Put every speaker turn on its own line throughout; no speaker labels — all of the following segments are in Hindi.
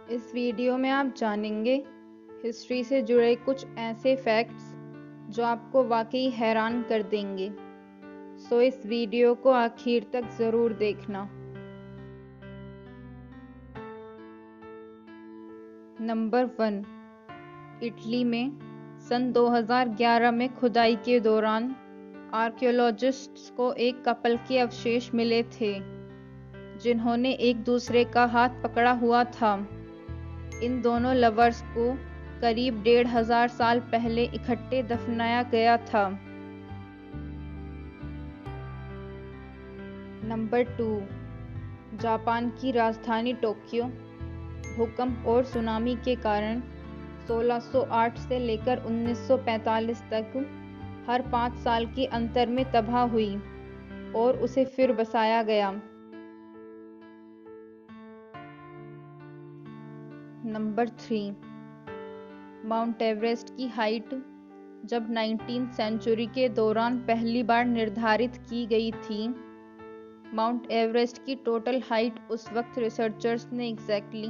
इस वीडियो में आप जानेंगे हिस्ट्री से जुड़े कुछ ऐसे फैक्ट्स जो आपको वाकई हैरान कर देंगे। सो इस वीडियो को आखिर तक ज़रूर देखना। नंबर 1, इटली में सन 2011 में खुदाई के दौरान आर्कियोलॉजिस्ट्स को एक कपल के अवशेष मिले थे जिन्होंने एक दूसरे का हाथ पकड़ा हुआ था। इन दोनों लवर्स को करीब 1500 साल पहले इकट्ठे दफनाया गया था। नंबर 2, जापान की राजधानी टोक्यो भूकंप और सुनामी के कारण 1608 से लेकर 1945 तक हर 5 साल के अंतर में तबाह हुई और उसे फिर बसाया गया। नंबर 3, माउंट एवरेस्ट की हाइट जब 19वीं सेंचुरी के दौरान पहली बार निर्धारित की गई थी। माउंट एवरेस्ट की टोटल हाइट उस वक्त रिसर्चर्स ने एग्जैक्टली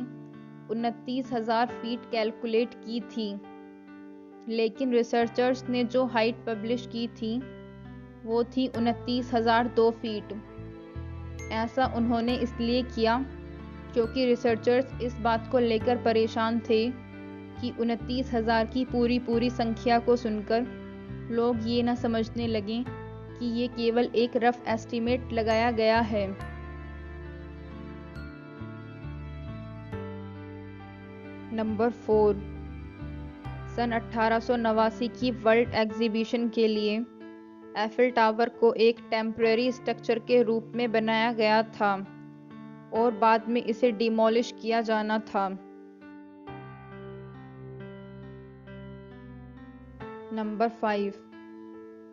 29,000 फीट कैलकुलेट की थी, लेकिन रिसर्चर्स ने जो हाइट पब्लिश की थी वो थी 29,002 फीट। ऐसा उन्होंने इसलिए किया क्योंकि रिसर्चर्स इस बात को लेकर परेशान थे कि 29,000 की पूरी संख्या को सुनकर लोग ये ना समझने लगें कि ये केवल एक रफ एस्टीमेट लगाया गया है। नंबर 4, सन 1889 की वर्ल्ड एग्जीबिशन के लिए एफिल टावर को एक टेम्परेरी स्ट्रक्चर के रूप में बनाया गया था और बाद में इसे डिमोलिश किया जाना था। नंबर 5,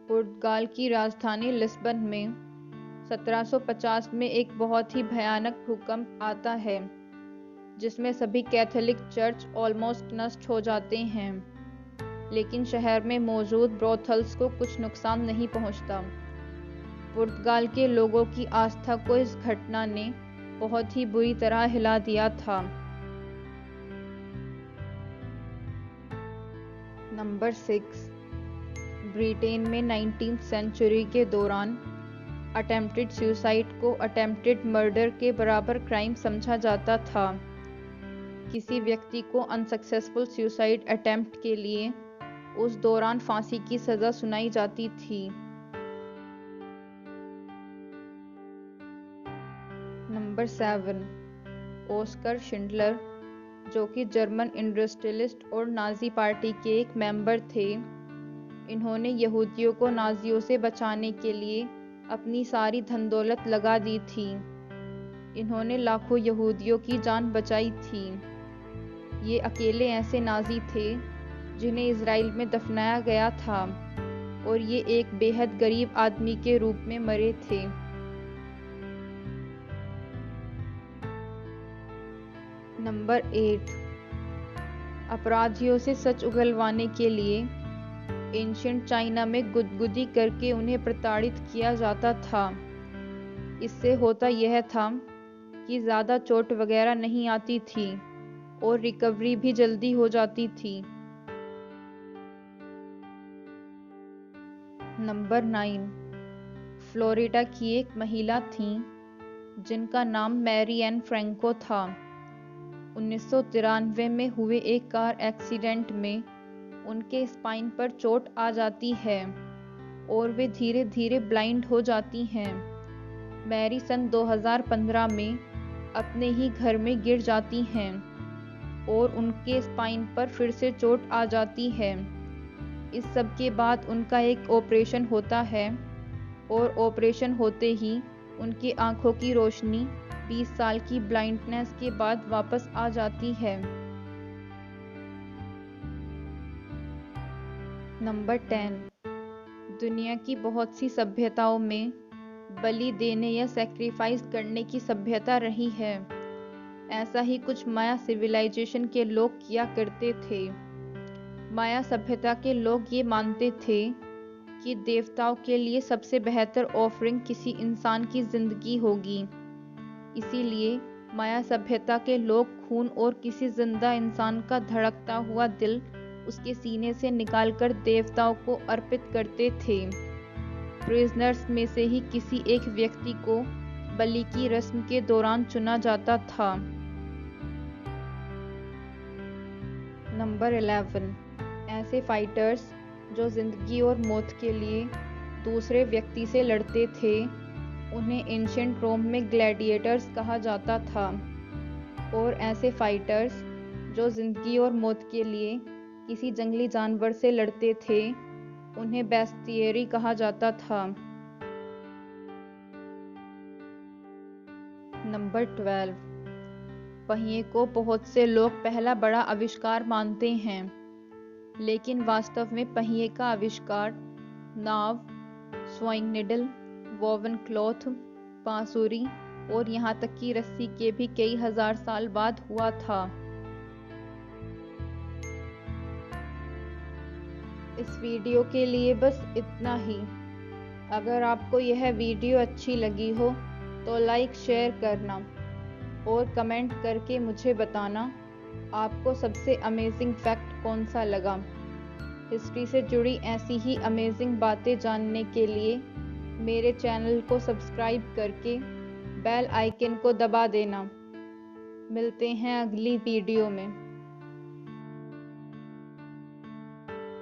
पुर्तगाल की राजधानी लिस्बन में 1750 में एक बहुत ही भयानक भूकंप आता है जिसमें सभी कैथोलिक चर्च ऑलमोस्ट नष्ट हो जाते हैं, लेकिन शहर में मौजूद ब्रोथल्स को कुछ नुकसान नहीं पहुंचता। पुर्तगाल के लोगों की आस्था को इस घटना ने बहुत ही बुरी तरह हिला दिया था। नंबर 6, ब्रिटेन में 19वीं सेंचुरी के दौरान अटेम्प्टेड सुसाइड को अटेम्प्टेड मर्डर के बराबर क्राइम समझा जाता था। किसी व्यक्ति को अनसक्सेसफुल सुसाइड अटेम्प्ट के लिए उस दौरान फांसी की सजा सुनाई जाती थी। नंबर 7, ऑस्कर शिंडलर जो कि जर्मन इंडस्ट्रियलिस्ट और नाजी पार्टी के एक मेंबर थे। इन्होंने यहूदियों को नाजियों से बचाने के लिए अपनी सारी धन दौलत लगा दी थी। इन्होंने लाखों यहूदियों की जान बचाई थी। ये अकेले ऐसे नाजी थे जिन्हें इजराइल में दफनाया गया था और ये एक बेहद गरीब आदमी के रूप में मरे थे। नंबर 8, अपराधियों से सच उगलवाने के लिए एंशिएंट चाइना में गुदगुदी करके उन्हें प्रताड़ित किया जाता था। इससे होता यह था कि ज़्यादा चोट वगैरह नहीं आती थी और रिकवरी भी जल्दी हो जाती थी। नंबर 9, फ्लोरिडा की एक महिला थी जिनका नाम मैरी एन फ्रैंको था। 1993 में हुए एक कार एक्सीडेंट में उनके स्पाइन पर चोट आ जाती है और वे धीरे धीरे ब्लाइंड हो जाती हैं। मैरी सन 2015 में अपने ही घर में गिर जाती हैं और उनके स्पाइन पर फिर से चोट आ जाती है। इस सब के बाद उनका एक ऑपरेशन होता है और ऑपरेशन होते ही उनकी आंखों की रोशनी 20 साल की ब्लाइंडनेस के बाद वापस आ जाती है। नंबर 10, दुनिया की बहुत सी सभ्यताओं में बलि देने या सैक्रिफाइस करने की सभ्यता रही है। ऐसा ही कुछ माया सिविलाइजेशन के लोग किया करते थे। माया सभ्यता के लोग ये मानते थे कि देवताओं के लिए सबसे बेहतर ऑफरिंग किसी इंसान की जिंदगी होगी। इसीलिए माया सभ्यता के लोग खून और किसी जिंदा इंसान का धड़कता हुआ दिल उसके सीने से निकालकर देवताओं को अर्पित करते थे। प्रिजनर्स में से ही किसी एक व्यक्ति को बलि की रस्म के दौरान चुना जाता था। नंबर 11, ऐसे फाइटर्स जो जिंदगी और मौत के लिए दूसरे व्यक्ति से लड़ते थे उन्हें एंशिएंट रोम में ग्लैडिएटर्स कहा जाता था। और ऐसे फाइटर्स जो जिंदगी और मौत के लिए किसी जंगली जानवर से लड़ते थे उन्हें बेस्टियरी कहा जाता था। नंबर 12, पहिए को बहुत से लोग पहला बड़ा आविष्कार मानते हैं, लेकिन वास्तव में पहिए का आविष्कार नाव, सोइंग निडल, वोवन क्लॉथ, बांसुरी और यहाँ तक कि रस्सी के भी कई हजार साल बाद हुआ था। इस वीडियो के लिए बस इतना ही। अगर आपको यह वीडियो अच्छी लगी हो तो लाइक शेयर करना और कमेंट करके मुझे बताना आपको सबसे अमेजिंग फैक्ट कौन सा लगा। हिस्ट्री से जुड़ी ऐसी ही अमेजिंग बातें जानने के लिए मेरे चैनल को सब्सक्राइब करके बेल आइकन को दबा देना। मिलते हैं अगली वीडियो में।